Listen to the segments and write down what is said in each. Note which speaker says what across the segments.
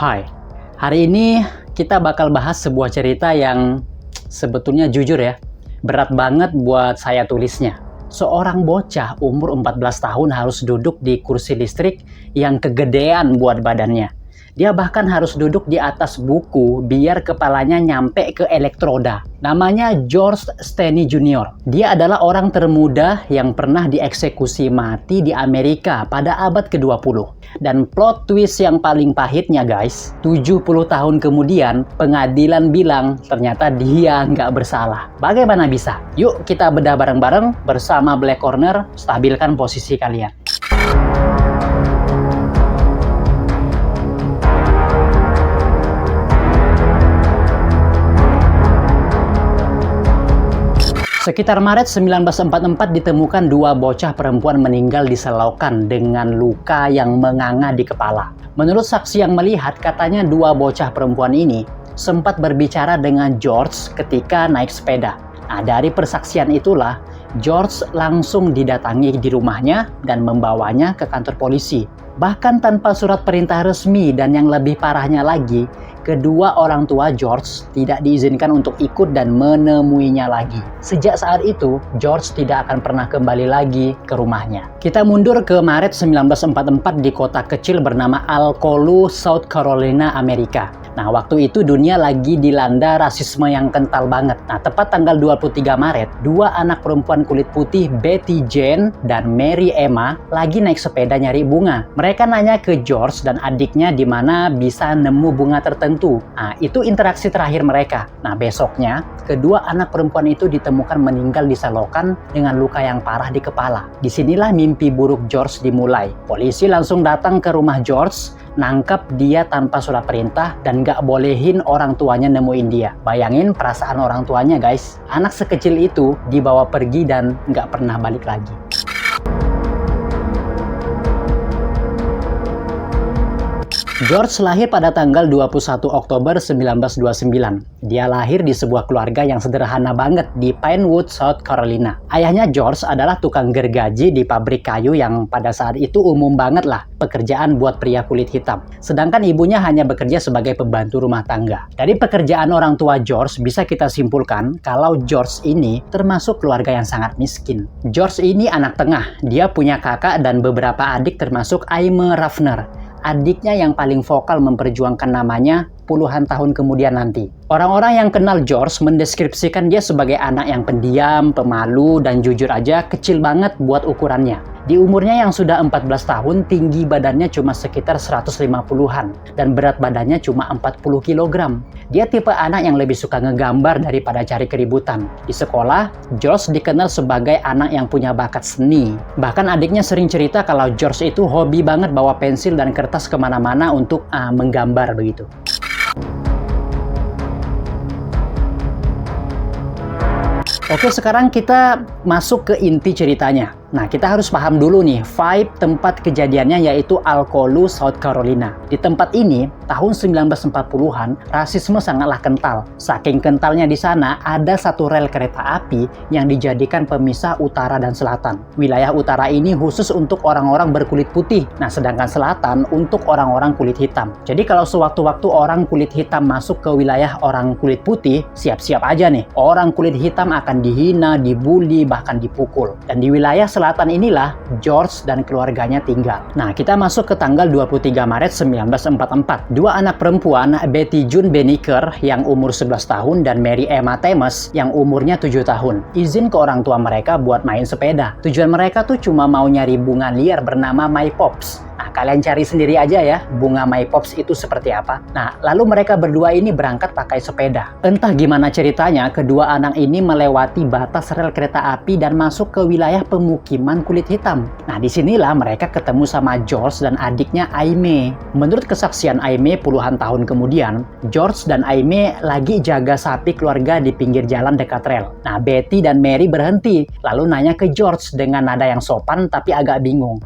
Speaker 1: Hai, hari ini kita bakal bahas sebuah cerita yang sebetulnya jujur ya, berat banget buat saya tulisnya. Seorang bocah umur 14 tahun harus duduk di kursi listrik yang kegedean buat badannya. Dia bahkan harus duduk di atas buku biar kepalanya nyampe ke elektroda. Namanya George Stanley Jr. Dia adalah orang termuda yang pernah dieksekusi mati di Amerika pada abad ke-20. Dan plot twist yang paling pahitnya guys, 70 tahun kemudian pengadilan bilang ternyata dia nggak bersalah. Bagaimana bisa? Yuk kita bedah bareng-bareng bersama Black Corner, stabilkan posisi kalian. Sekitar Maret 1944 ditemukan dua bocah perempuan meninggal di selokan dengan luka yang menganga di kepala. Menurut saksi yang melihat, katanya dua bocah perempuan ini sempat berbicara dengan George ketika naik sepeda. Nah, dari persaksian itulah George langsung didatangi di rumahnya dan membawanya ke kantor polisi. Bahkan tanpa surat perintah resmi, dan yang lebih parahnya lagi, kedua orang tua George tidak diizinkan untuk ikut dan menemuinya lagi. Sejak saat itu, George tidak akan pernah kembali lagi ke rumahnya. Kita mundur ke Maret 1944 di kota kecil bernama Alcolu, South Carolina, Amerika. Nah, waktu itu dunia lagi dilanda rasisme yang kental banget. Nah, tepat tanggal 23 Maret, dua anak perempuan kulit putih, Betty Jane dan Mary Emma, lagi naik sepeda nyari bunga. Mereka nanya ke George dan adiknya di mana bisa nemu bunga tertentu. Nah, itu interaksi terakhir mereka. Nah, besoknya, kedua anak perempuan itu ditemukan meninggal di selokan dengan luka yang parah di kepala. Disinilah mimpi buruk George dimulai. Polisi langsung datang ke rumah George, nangkap dia tanpa surat perintah dan gak bolehin orang tuanya nemuin dia. Bayangin perasaan orang tuanya guys. Anak sekecil itu dibawa pergi dan gak pernah balik lagi. George lahir pada tanggal 21 Oktober 1929. Dia lahir di sebuah keluarga yang sederhana banget di Pinewood, South Carolina. Ayahnya George adalah tukang gergaji di pabrik kayu yang pada saat itu umum banget lah pekerjaan buat pria kulit hitam. Sedangkan ibunya hanya bekerja sebagai pembantu rumah tangga. Dari pekerjaan orang tua George bisa kita simpulkan kalau George ini termasuk keluarga yang sangat miskin. George ini anak tengah. Dia punya kakak dan beberapa adik termasuk Aimee Rafner. Adiknya yang paling vokal memperjuangkan namanya puluhan tahun kemudian nanti. Orang-orang yang kenal George mendeskripsikan dia sebagai anak yang pendiam, pemalu, dan jujur aja kecil banget buat ukurannya. Di umurnya yang sudah 14 tahun, tinggi badannya cuma sekitar 150-an dan berat badannya cuma 40 kg. Dia tipe anak yang lebih suka ngegambar daripada cari keributan. Di sekolah, George dikenal sebagai anak yang punya bakat seni. Bahkan adiknya sering cerita kalau George itu hobi banget bawa pensil dan kertas kemana-mana untuk menggambar begitu. Oke, sekarang kita masuk ke inti ceritanya. Nah, kita harus paham dulu nih, vibe tempat kejadiannya yaitu Alcolu, South Carolina. Di tempat ini, tahun 1940-an, rasisme sangatlah kental. Saking kentalnya di sana, ada satu rel kereta api yang dijadikan pemisah utara dan selatan. Wilayah utara ini khusus untuk orang-orang berkulit putih. Nah, sedangkan selatan untuk orang-orang kulit hitam. Jadi kalau sewaktu-waktu orang kulit hitam masuk ke wilayah orang kulit putih, siap-siap aja nih. Orang kulit hitam akan dihina, dibully, bahkan dipukul. Dan di wilayah selatan inilah George dan keluarganya tinggal. Nah, kita masuk ke tanggal 23 Maret 1944. Dua anak perempuan, Betty June Banneker yang umur 11 tahun dan Mary Emma Thames yang umurnya 7 tahun, izin ke orang tua mereka buat main sepeda. Tujuan mereka tuh cuma mau nyari bunga liar bernama My Pops. Nah, kalian cari sendiri aja ya, bunga My Pops itu seperti apa. Nah, lalu mereka berdua ini berangkat pakai sepeda. Entah gimana ceritanya, kedua anak ini melewati batas rel kereta api dan masuk ke wilayah pemukiman kulit hitam. Nah, disinilah mereka ketemu sama George dan adiknya Aimee. Menurut kesaksian Aimee puluhan tahun kemudian, George dan Aimee lagi jaga sapi keluarga di pinggir jalan dekat rel. Nah, Betty dan Mary berhenti, lalu nanya ke George dengan nada yang sopan tapi agak bingung.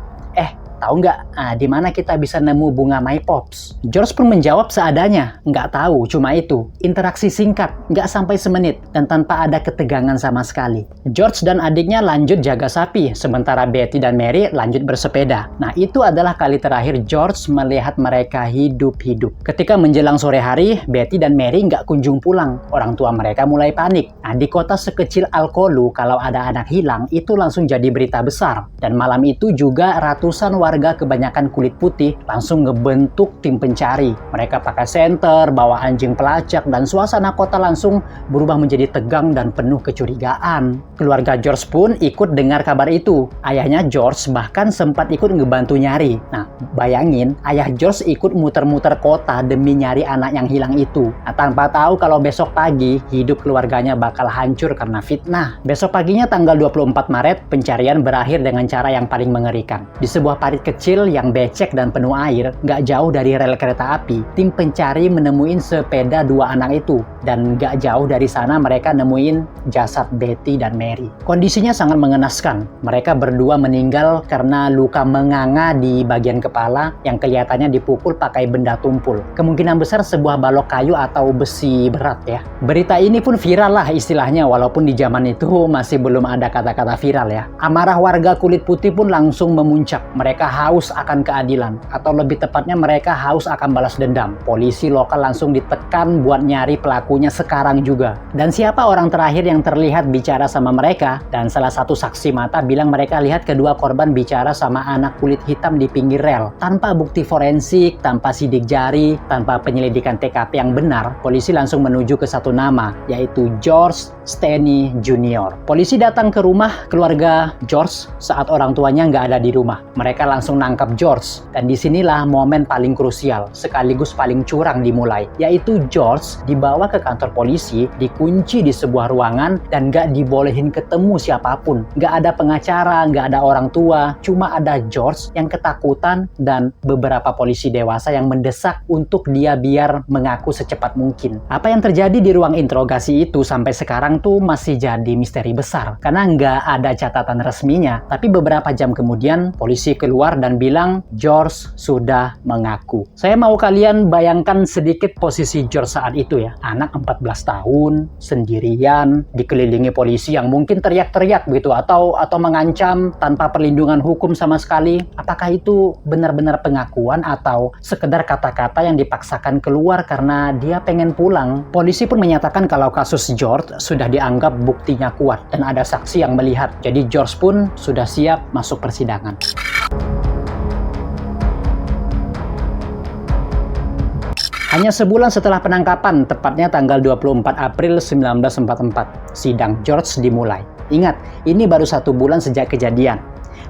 Speaker 1: tahu nggak, di mana kita bisa nemu bunga My Pops? George pun menjawab seadanya, nggak tahu, cuma itu. Interaksi singkat, nggak sampai semenit, dan tanpa ada ketegangan sama sekali. George dan adiknya lanjut jaga sapi, sementara Betty dan Mary lanjut bersepeda. Nah, itu adalah kali terakhir George melihat mereka hidup-hidup. Ketika menjelang sore hari, Betty dan Mary nggak kunjung pulang. Orang tua mereka mulai panik. Nah, di kota sekecil Alcolu, kalau ada anak hilang, itu langsung jadi berita besar. Dan malam itu juga ratusan warga kebanyakan kulit putih langsung ngebentuk tim pencari. Mereka pakai senter, bawa anjing pelacak, dan suasana kota langsung berubah menjadi tegang dan penuh kecurigaan. Keluarga George pun ikut dengar kabar itu. Ayahnya George bahkan sempat ikut ngebantu nyari. Nah, bayangin, ayah George ikut muter-muter kota demi nyari anak yang hilang itu. Nah, tanpa tahu kalau besok pagi hidup keluarganya bakal hancur karena fitnah. Besok paginya tanggal 24 Maret, pencarian berakhir dengan cara yang paling mengerikan. Di sebuah parit kecil yang becek dan penuh air, nggak jauh dari rel kereta api, tim pencari menemuin sepeda dua anak itu. Dan nggak jauh dari sana mereka nemuin jasad Betty dan Mary. Kondisinya sangat mengenaskan. Mereka berdua meninggal karena luka menganga di bagian kepala yang kelihatannya dipukul pakai benda tumpul. Kemungkinan besar sebuah balok kayu atau besi berat ya. Berita ini pun viral lah istilahnya, walaupun di zaman itu masih belum ada kata-kata viral ya. Amarah warga kulit putih pun langsung memuncak. Mereka haus akan keadilan, atau lebih tepatnya mereka haus akan balas dendam. Polisi lokal langsung ditekan buat nyari pelakunya sekarang juga. Dan siapa orang terakhir yang terlihat bicara sama mereka? Dan salah satu saksi mata bilang mereka lihat kedua korban bicara sama anak kulit hitam di pinggir rel. Tanpa bukti forensik, tanpa sidik jari, tanpa penyelidikan TKP yang benar, polisi langsung menuju ke satu nama, yaitu George Stanley Jr. Polisi datang ke rumah keluarga George saat orang tuanya nggak ada di rumah. Mereka langsung nangkap George. Dan disinilah momen paling krusial, sekaligus paling curang dimulai, yaitu George dibawa ke kantor polisi, dikunci di sebuah ruangan, dan nggak dibolehin ketemu siapapun. Nggak ada pengacara, nggak ada orang tua, cuma ada George yang ketakutan dan beberapa polisi dewasa yang mendesak untuk dia biar mengaku secepat mungkin. Apa yang terjadi di ruang interogasi itu sampai sekarang tuh masih jadi misteri besar, karena nggak ada catatan resminya. Tapi beberapa jam kemudian polisi keluar dan bilang George sudah mengaku. Saya mau kalian bayangkan sedikit posisi George saat itu ya. Anak 14 tahun, sendirian, dikelilingi polisi yang mungkin teriak-teriak begitu, atau mengancam tanpa perlindungan hukum sama sekali. Apakah itu benar-benar pengakuan atau sekedar kata-kata yang dipaksakan keluar karena dia pengen pulang? Polisi pun menyatakan kalau kasus George sudah dianggap buktinya kuat dan ada saksi yang melihat. Jadi George pun sudah siap masuk persidangan. Hanya sebulan setelah penangkapan, tepatnya tanggal 24 April 1944, sidang George dimulai. Ingat, ini baru 1 bulan sejak kejadian.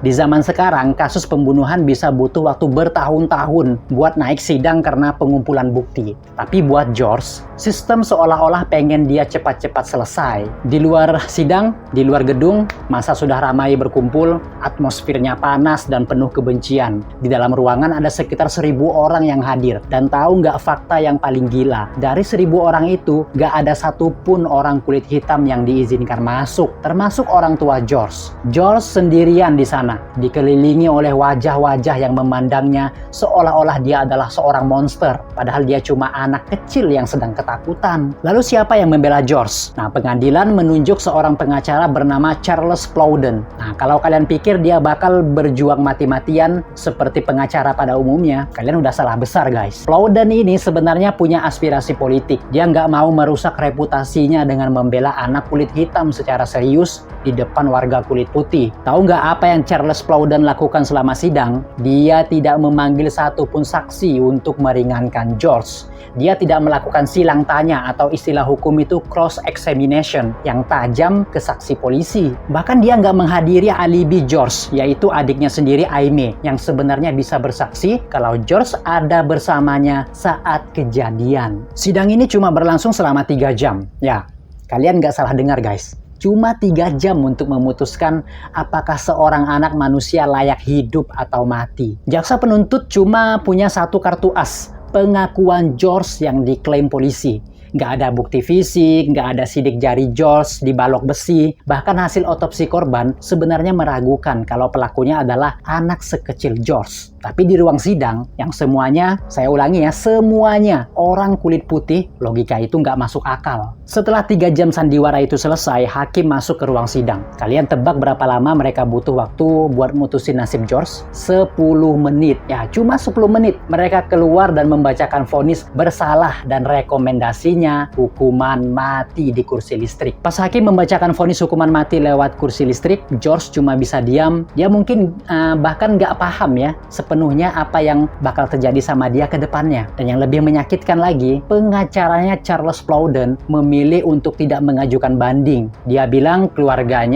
Speaker 1: Di zaman sekarang, kasus pembunuhan bisa butuh waktu bertahun-tahun buat naik sidang karena pengumpulan bukti. Tapi buat George, sistem seolah-olah pengen dia cepat-cepat selesai. Di luar sidang, di luar gedung, massa sudah ramai berkumpul, atmosfernya panas dan penuh kebencian. Di dalam ruangan ada sekitar 1.000 orang yang hadir. Dan tahu nggak fakta yang paling gila? Dari 1.000 orang itu, nggak ada satupun orang kulit hitam yang diizinkan masuk, termasuk orang tua George. George sendirian di sana, dikelilingi oleh wajah-wajah yang memandangnya seolah-olah dia adalah seorang monster, padahal dia cuma anak kecil yang sedang ketakutan. Lalu siapa yang membela George? Nah, pengadilan menunjuk seorang pengacara bernama Charles Plowden. Nah, kalau kalian pikir dia bakal berjuang mati-matian seperti pengacara pada umumnya, kalian udah salah besar guys. Plowden ini sebenarnya punya aspirasi politik. Dia nggak mau merusak reputasinya dengan membela anak kulit hitam secara serius di depan warga kulit putih. Tahu nggak apa yang Charles Plowden lakukan selama sidang? Dia tidak memanggil satupun saksi untuk meringankan George. Dia tidak melakukan silang tanya atau istilah hukum itu cross examination yang tajam ke saksi polisi. Bahkan dia nggak menghadiri alibi George, yaitu adiknya sendiri Aimee, yang sebenarnya bisa bersaksi kalau George ada bersamanya saat kejadian. Sidang ini cuma berlangsung selama 3 jam. Ya, kalian nggak salah dengar guys. Cuma 3 jam untuk memutuskan apakah seorang anak manusia layak hidup atau mati. Jaksa penuntut cuma punya 1 kartu as, pengakuan George yang diklaim polisi. Nggak ada bukti fisik, nggak ada sidik jari George di balok besi. Bahkan hasil otopsi korban sebenarnya meragukan kalau pelakunya adalah anak sekecil George. Tapi di ruang sidang, yang semuanya, saya ulangi ya, semuanya orang kulit putih, logika itu nggak masuk akal. Setelah 3 jam sandiwara itu selesai, hakim masuk ke ruang sidang. Kalian tebak berapa lama mereka butuh waktu buat mutusin nasib George? 10 menit. Ya, cuma 10 menit. Mereka keluar dan membacakan vonis bersalah dan rekomendasinya hukuman mati di kursi listrik. Pas hakim membacakan vonis hukuman mati lewat kursi listrik, George cuma bisa diam. Dia mungkin bahkan nggak paham ya sepenuhnya apa yang bakal terjadi sama dia ke depannya. Dan yang lebih menyakitkan lagi, pengacaranya Charles Plowden memilih untuk tidak mengajukan banding. Dia bilang keluarga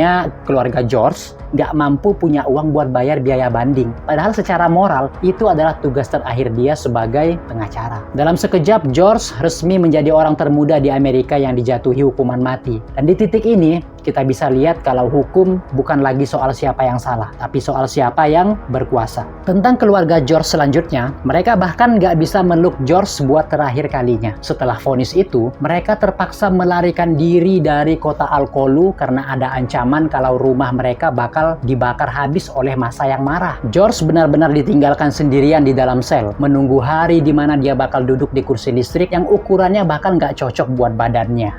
Speaker 1: George nggak mampu punya uang buat bayar biaya banding. Padahal secara moral, itu adalah tugas terakhir dia sebagai pengacara. Dalam sekejap, George resmi menjadi orang termuda di Amerika yang dijatuhi hukuman mati. Dan di titik ini, kita bisa lihat kalau hukum bukan lagi soal siapa yang salah, tapi soal siapa yang berkuasa. Tentang keluarga George selanjutnya, mereka bahkan nggak bisa meluk George buat terakhir kalinya. Setelah vonis itu, mereka terpaksa melarikan diri dari kota Alcolu karena ada ancaman kalau rumah mereka bakal dibakar habis oleh massa yang marah. George benar-benar ditinggalkan sendirian di dalam sel, menunggu hari di mana dia bakal duduk di kursi listrik yang ukurannya bahkan nggak cocok buat badannya.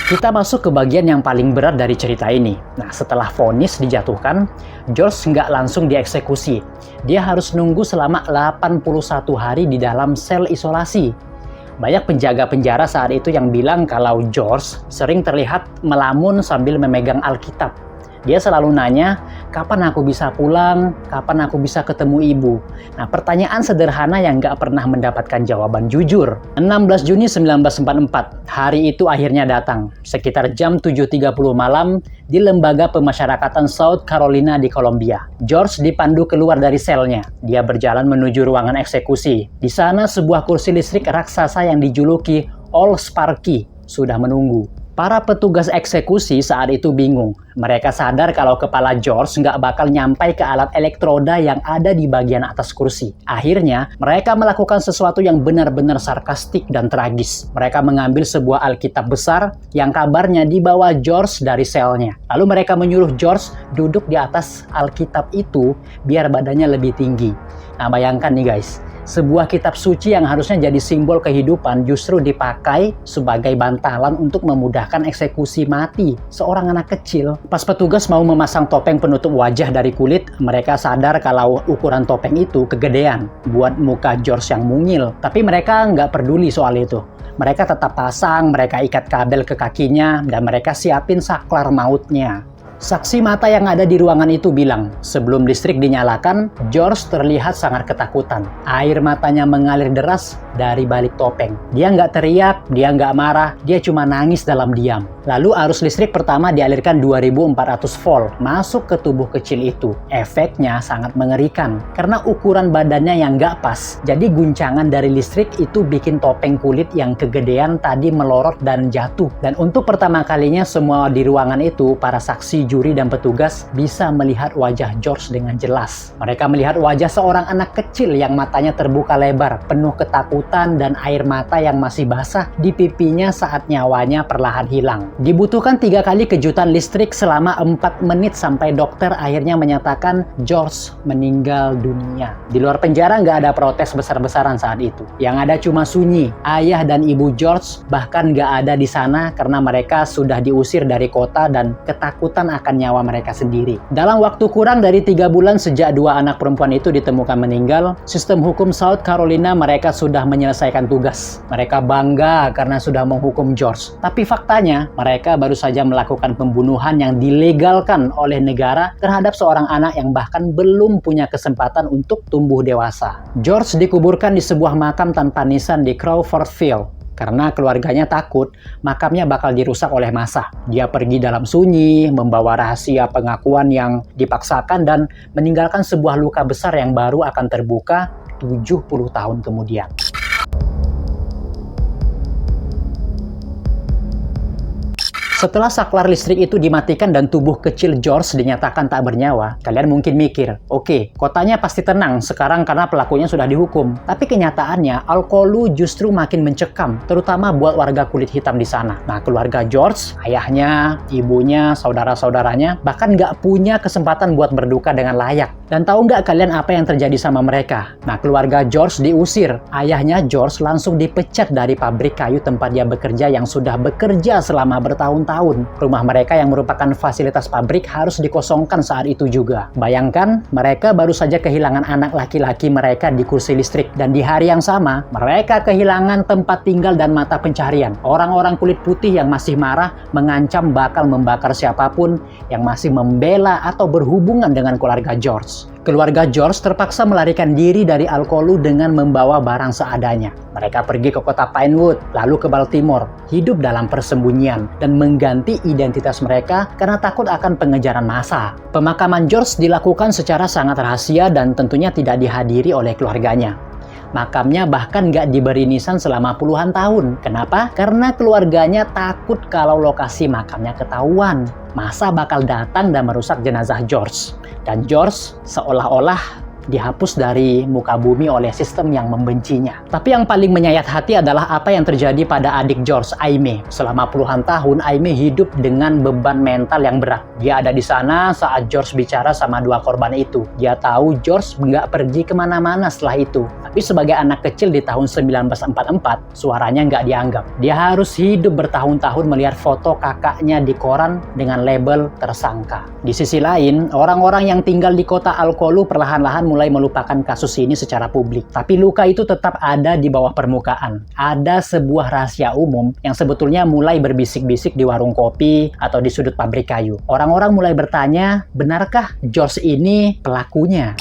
Speaker 1: Kita masuk ke bagian yang paling berat dari cerita ini. Nah, setelah vonis dijatuhkan, George nggak langsung dieksekusi. Dia harus nunggu selama 81 hari di dalam sel isolasi. Banyak penjaga penjara saat itu yang bilang kalau George sering terlihat melamun sambil memegang Alkitab. Dia selalu nanya, kapan aku bisa pulang, kapan aku bisa ketemu ibu. Nah, pertanyaan sederhana yang nggak pernah mendapatkan jawaban jujur. 16 Juni 1944, hari itu akhirnya datang. Sekitar jam 7.30 malam di Lembaga Pemasyarakatan South Carolina di Columbia. George dipandu keluar dari selnya. Dia berjalan menuju ruangan eksekusi. Di sana sebuah kursi listrik raksasa yang dijuluki Old Sparky sudah menunggu. Para petugas eksekusi saat itu bingung. Mereka sadar kalau kepala George nggak bakal nyampai ke alat elektroda yang ada di bagian atas kursi. Akhirnya, mereka melakukan sesuatu yang benar-benar sarkastik dan tragis. Mereka mengambil sebuah Alkitab besar yang kabarnya dibawa George dari selnya. Lalu mereka menyuruh George duduk di atas Alkitab itu biar badannya lebih tinggi. Nah, bayangkan nih guys. Sebuah kitab suci yang harusnya jadi simbol kehidupan justru dipakai sebagai bantalan untuk memudahkan eksekusi mati seorang anak kecil. Pas petugas mau memasang topeng penutup wajah dari kulit, mereka sadar kalau ukuran topeng itu kegedean buat muka George yang mungil. Tapi mereka nggak peduli soal itu. Mereka tetap pasang, mereka ikat kabel ke kakinya, dan mereka siapin saklar mautnya. Saksi mata yang ada di ruangan itu bilang, sebelum listrik dinyalakan, George terlihat sangat ketakutan. Air matanya mengalir deras dari balik topeng. Dia nggak teriak, dia nggak marah, dia cuma nangis dalam diam. Lalu arus listrik pertama dialirkan 2400 volt masuk ke tubuh kecil itu. Efeknya sangat mengerikan, karena ukuran badannya yang nggak pas. Jadi guncangan dari listrik itu bikin topeng kulit yang kegedean tadi melorot dan jatuh. Dan untuk pertama kalinya semua di ruangan itu, para saksi, juri, dan petugas bisa melihat wajah George dengan jelas. Mereka melihat wajah seorang anak kecil yang matanya terbuka lebar, penuh ketakutan dan air mata yang masih basah di pipinya saat nyawanya perlahan hilang. Dibutuhkan 3 kali kejutan listrik selama 4 menit sampai dokter akhirnya menyatakan George meninggal dunia. Di luar penjara nggak ada protes besar-besaran saat itu. Yang ada cuma sunyi. Ayah dan ibu George bahkan nggak ada di sana karena mereka sudah diusir dari kota dan ketakutan akan nyawa mereka sendiri. Dalam waktu kurang dari 3 bulan sejak 2 anak perempuan itu ditemukan meninggal, sistem hukum South Carolina mereka sudah menyelesaikan tugas. Mereka bangga karena sudah menghukum George. Tapi faktanya, mereka baru saja melakukan pembunuhan yang dilegalkan oleh negara terhadap seorang anak yang bahkan belum punya kesempatan untuk tumbuh dewasa. George dikuburkan di sebuah makam tanpa nisan di Crawfordville. Karena keluarganya takut makamnya bakal dirusak oleh massa. Dia pergi dalam sunyi, membawa rahasia pengakuan yang dipaksakan dan meninggalkan sebuah luka besar yang baru akan terbuka 70 tahun kemudian. Setelah saklar listrik itu dimatikan dan tubuh kecil George dinyatakan tak bernyawa, kalian mungkin mikir, oke, kotanya pasti tenang sekarang karena pelakunya sudah dihukum. Tapi kenyataannya, Al-Qolu justru makin mencekam, terutama buat warga kulit hitam di sana. Nah, keluarga George, ayahnya, ibunya, saudara-saudaranya, bahkan nggak punya kesempatan buat berduka dengan layak. Dan tahu nggak kalian apa yang terjadi sama mereka? Nah, keluarga George diusir. Ayahnya George langsung dipecat dari pabrik kayu tempat dia bekerja yang sudah bekerja selama bertahun-tahun. Rumah mereka yang merupakan fasilitas pabrik harus dikosongkan saat itu juga. Bayangkan, mereka baru saja kehilangan anak laki-laki mereka di kursi listrik. Dan di hari yang sama, mereka kehilangan tempat tinggal dan mata pencaharian. Orang-orang kulit putih yang masih marah mengancam bakal membakar siapapun yang masih membela atau berhubungan dengan keluarga George. Keluarga George terpaksa melarikan diri dari Al-Qolu dengan membawa barang seadanya. Mereka pergi ke kota Pinewood, lalu ke Baltimore, hidup dalam persembunyian, dan mengganti identitas mereka karena takut akan pengejaran massa. Pemakaman George dilakukan secara sangat rahasia dan tentunya tidak dihadiri oleh keluarganya. Makamnya bahkan nggak diberi nisan selama puluhan tahun. Kenapa? Karena keluarganya takut kalau lokasi makamnya ketahuan. Massa bakal datang dan merusak jenazah George. Dan George seolah-olah dihapus dari muka bumi oleh sistem yang membencinya. Tapi yang paling menyayat hati adalah apa yang terjadi pada adik George, Aimee. Selama puluhan tahun, Aimee hidup dengan beban mental yang berat. Dia ada di sana saat George bicara sama dua korban itu. Dia tahu George nggak pergi kemana-mana setelah itu. Tapi sebagai anak kecil di tahun 1944, suaranya nggak dianggap. Dia harus hidup bertahun-tahun melihat foto kakaknya di koran dengan label tersangka. Di sisi lain, orang-orang yang tinggal di kota Al-Qolu perlahan-lahan mulai melupakan kasus ini secara publik. Tapi luka itu tetap ada di bawah permukaan. Ada sebuah rahasia umum yang sebetulnya mulai berbisik-bisik di warung kopi atau di sudut pabrik kayu. Orang-orang mulai bertanya, benarkah George ini pelakunya?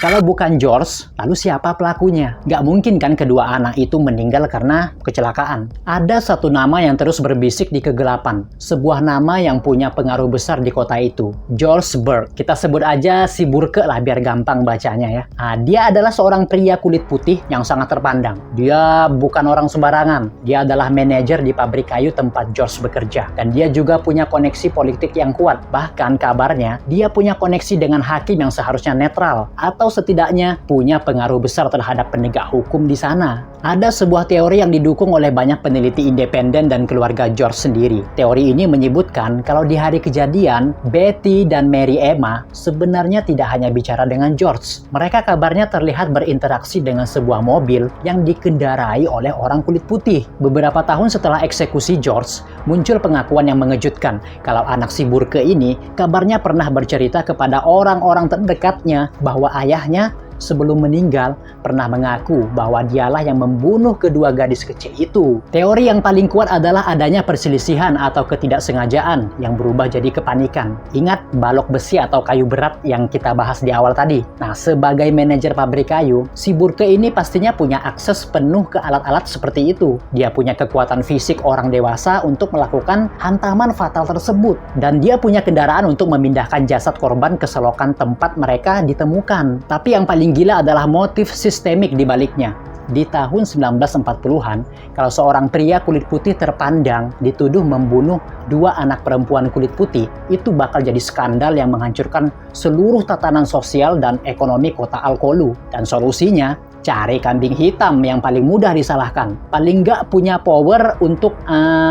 Speaker 1: Kalau bukan George, lalu siapa pelakunya? Nggak mungkin kan kedua anak itu meninggal karena kecelakaan. Ada satu nama yang terus berbisik di kegelapan. Sebuah nama yang punya pengaruh besar di kota itu. George Burke. Kita sebut aja si Burke lah biar gampang bacanya ya. Nah, dia adalah seorang pria kulit putih yang sangat terpandang. Dia bukan orang sembarangan. Dia adalah manajer di pabrik kayu tempat George bekerja. Dan dia juga punya koneksi politik yang kuat. Bahkan kabarnya, dia punya koneksi dengan hakim yang seharusnya netral. Atau setidaknya punya pengaruh besar terhadap penegak hukum di sana. Ada sebuah teori yang didukung oleh banyak peneliti independen dan keluarga George sendiri. Teori ini menyebutkan kalau di hari kejadian, Betty dan Mary Emma sebenarnya tidak hanya bicara dengan George. Mereka kabarnya terlihat berinteraksi dengan sebuah mobil yang dikendarai oleh orang kulit putih. Beberapa tahun setelah eksekusi George, muncul pengakuan yang mengejutkan kalau anak si Burke ini kabarnya pernah bercerita kepada orang-orang terdekatnya bahwa ayahnya sebelum meninggal pernah mengaku bahwa dialah yang membunuh kedua gadis kecil itu. Teori yang paling kuat adalah adanya perselisihan atau ketidaksengajaan yang berubah jadi kepanikan. Ingat balok besi atau kayu berat yang kita bahas di awal tadi? Nah, sebagai manajer pabrik kayu, si Burke ini pastinya punya akses penuh ke alat-alat seperti itu. Dia punya kekuatan fisik orang dewasa untuk melakukan hantaman fatal tersebut. Dan dia punya kendaraan untuk memindahkan jasad korban ke selokan tempat mereka ditemukan. Tapi yang paling gila adalah motif sistemik di baliknya. Di tahun 1940-an, kalau seorang pria kulit putih terpandang dituduh membunuh dua anak perempuan kulit putih, itu bakal jadi skandal yang menghancurkan seluruh tatanan sosial dan ekonomi kota Al-Qolu. Dan solusinya, cari kambing hitam yang paling mudah disalahkan. Paling nggak punya power untuk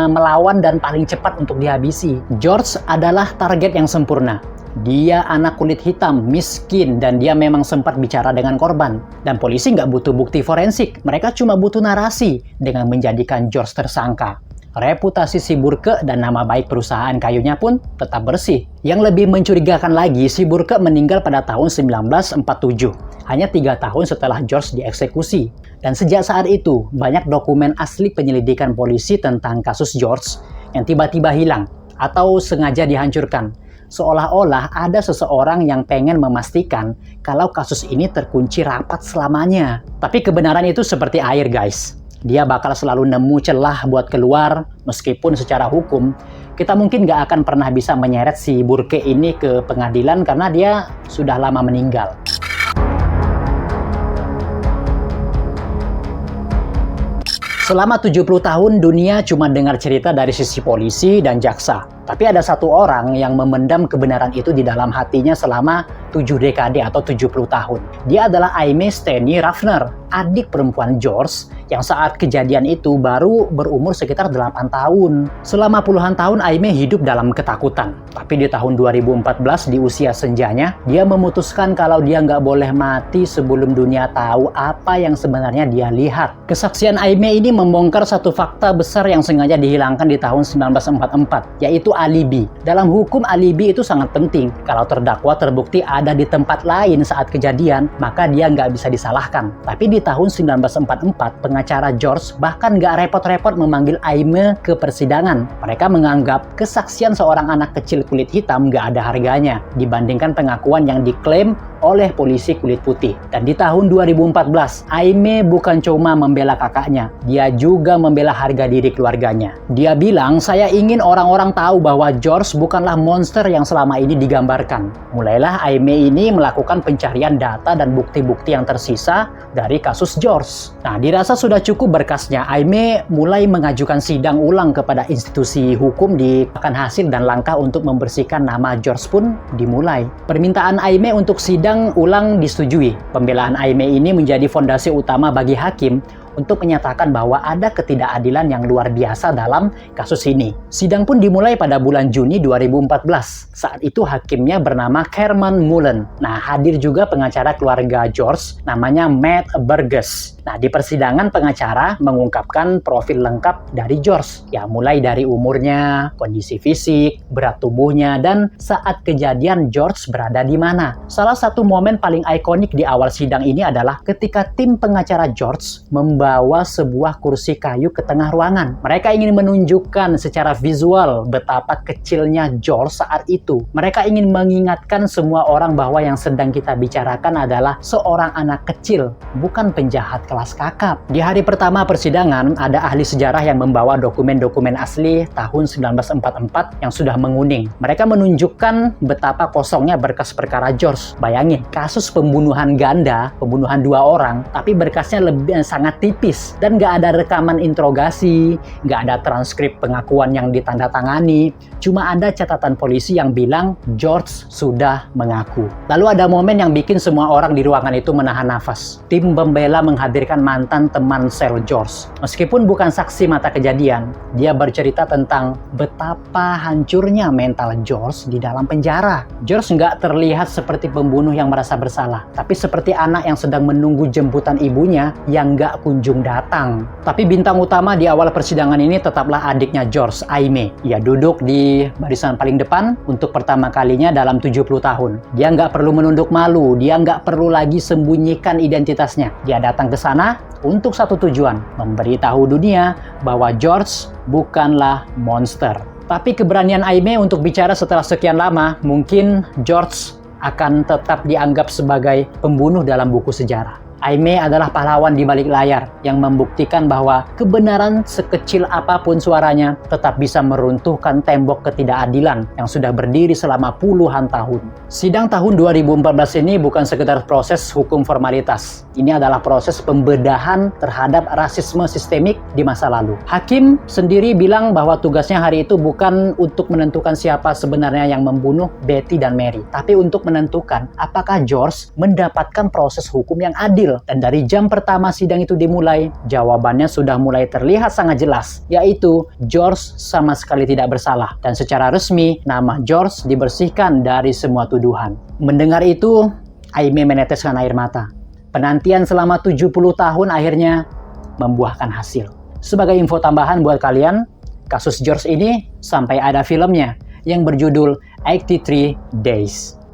Speaker 1: melawan dan paling cepat untuk dihabisi. George adalah target yang sempurna. Dia anak kulit hitam, miskin, dan dia memang sempat bicara dengan korban. Dan polisi nggak butuh bukti forensik, mereka cuma butuh narasi dengan menjadikan George tersangka. Reputasi si Burke dan nama baik perusahaan kayunya pun tetap bersih. Yang lebih mencurigakan lagi, si Burke meninggal pada tahun 1947, hanya 3 tahun setelah George dieksekusi. Dan sejak saat itu, banyak dokumen asli penyelidikan polisi tentang kasus George yang tiba-tiba hilang atau sengaja dihancurkan. Seolah-olah ada seseorang yang pengen memastikan kalau kasus ini terkunci rapat selamanya. Tapi kebenaran itu seperti air, guys. Dia bakal selalu nemu celah buat keluar, meskipun secara hukum kita mungkin nggak akan pernah bisa menyeret si Burke ini ke pengadilan karena dia sudah lama meninggal. Selama 70 tahun, dunia cuma dengar cerita dari sisi polisi dan jaksa. Tapi ada satu orang yang memendam kebenaran itu di dalam hatinya selama 7 dekade atau 70 tahun. Dia adalah Aimee Steny Rafner, adik perempuan George yang saat kejadian itu baru berumur sekitar 8 tahun. Selama puluhan tahun Aimee hidup dalam ketakutan. Tapi di tahun 2014 di usia senjanya, dia memutuskan kalau dia nggak boleh mati sebelum dunia tahu apa yang sebenarnya dia lihat. Kesaksian Aimee ini membongkar satu fakta besar yang sengaja dihilangkan di tahun 1944, yaitu alibi. Dalam hukum, alibi itu sangat penting. Kalau terdakwa terbukti ada di tempat lain saat kejadian, maka dia nggak bisa disalahkan. Tapi di tahun 1944, pengacara George bahkan nggak repot-repot memanggil Aimee ke persidangan. Mereka menganggap kesaksian seorang anak kecil kulit hitam nggak ada harganya dibandingkan pengakuan yang diklaim oleh polisi kulit putih. Dan di tahun 2014, Aimee bukan cuma membela kakaknya, dia juga membela harga diri keluarganya. Dia bilang, "Saya ingin orang-orang tahu bahwa George bukanlah monster yang selama ini digambarkan." Mulailah Aimee ini melakukan pencarian data dan bukti-bukti yang tersisa dari kasus George. Nah, dirasa sudah cukup berkasnya, Aimee mulai mengajukan sidang ulang kepada institusi hukum di akan hasil dan langkah untuk membersihkan nama George pun dimulai. Permintaan Aimee untuk sidang ulang disetujui. Pembelaan Aimee ini menjadi fondasi utama bagi hakim untuk menyatakan bahwa ada ketidakadilan yang luar biasa dalam kasus ini. Sidang pun dimulai pada bulan Juni 2014. Saat itu hakimnya bernama Kerman Mullen. Nah, hadir juga pengacara keluarga George, namanya Matt Burgess. Nah, di persidangan pengacara mengungkapkan profil lengkap dari George. Ya, mulai dari umurnya, kondisi fisik, berat tubuhnya, dan saat kejadian George berada di mana. Salah satu momen paling ikonik di awal sidang ini adalah ketika tim pengacara George membawa sebuah kursi kayu ke tengah ruangan. Mereka ingin menunjukkan secara visual betapa kecilnya George saat itu. Mereka ingin mengingatkan semua orang bahwa yang sedang kita bicarakan adalah seorang anak kecil, bukan penjahat kelas kakap. Di hari pertama persidangan, ada ahli sejarah yang membawa dokumen-dokumen asli tahun 1944 yang sudah menguning. Mereka menunjukkan betapa kosongnya berkas perkara George. Bayangin, kasus pembunuhan ganda, pembunuhan 2 orang, tapi berkasnya sangat tipis dan nggak ada rekaman interogasi, nggak ada transkrip pengakuan yang ditandatangani, cuma ada catatan polisi yang bilang George sudah mengaku. Lalu ada momen yang bikin semua orang di ruangan itu menahan nafas. Tim pembela menghadirkan mantan teman sel George. Meskipun bukan saksi mata kejadian, dia bercerita tentang betapa hancurnya mental George di dalam penjara. George nggak terlihat seperti pembunuh yang merasa bersalah, tapi seperti anak yang sedang menunggu jemputan ibunya yang nggak kunjung datang. Tapi bintang utama di awal persidangan ini tetaplah adiknya George, Aimee. Ia duduk di barisan paling depan untuk pertama kalinya dalam 70 tahun. Dia nggak perlu menunduk malu, dia nggak perlu lagi sembunyikan identitasnya. Dia datang ke sana untuk satu tujuan, memberitahu dunia bahwa George bukanlah monster. Tapi keberanian Aimee untuk bicara setelah sekian lama, mungkin George akan tetap dianggap sebagai pembunuh dalam buku sejarah. Aimee adalah pahlawan di balik layar yang membuktikan bahwa kebenaran sekecil apapun suaranya tetap bisa meruntuhkan tembok ketidakadilan yang sudah berdiri selama puluhan tahun. Sidang tahun 2014 ini bukan sekedar proses hukum formalitas. Ini adalah proses pembedahan terhadap rasisme sistemik di masa lalu. Hakim sendiri bilang bahwa tugasnya hari itu bukan untuk menentukan siapa sebenarnya yang membunuh Betty dan Mary, tapi untuk menentukan apakah George mendapatkan proses hukum yang adil. Dan dari jam pertama sidang itu dimulai, jawabannya sudah mulai terlihat sangat jelas, yaitu George sama sekali tidak bersalah. Dan secara resmi, nama George dibersihkan dari semua tuduhan. Mendengar itu, Aimee meneteskan air mata. Penantian selama 70 tahun akhirnya membuahkan hasil. Sebagai info tambahan buat kalian, kasus George ini sampai ada filmnya yang berjudul 83 Days.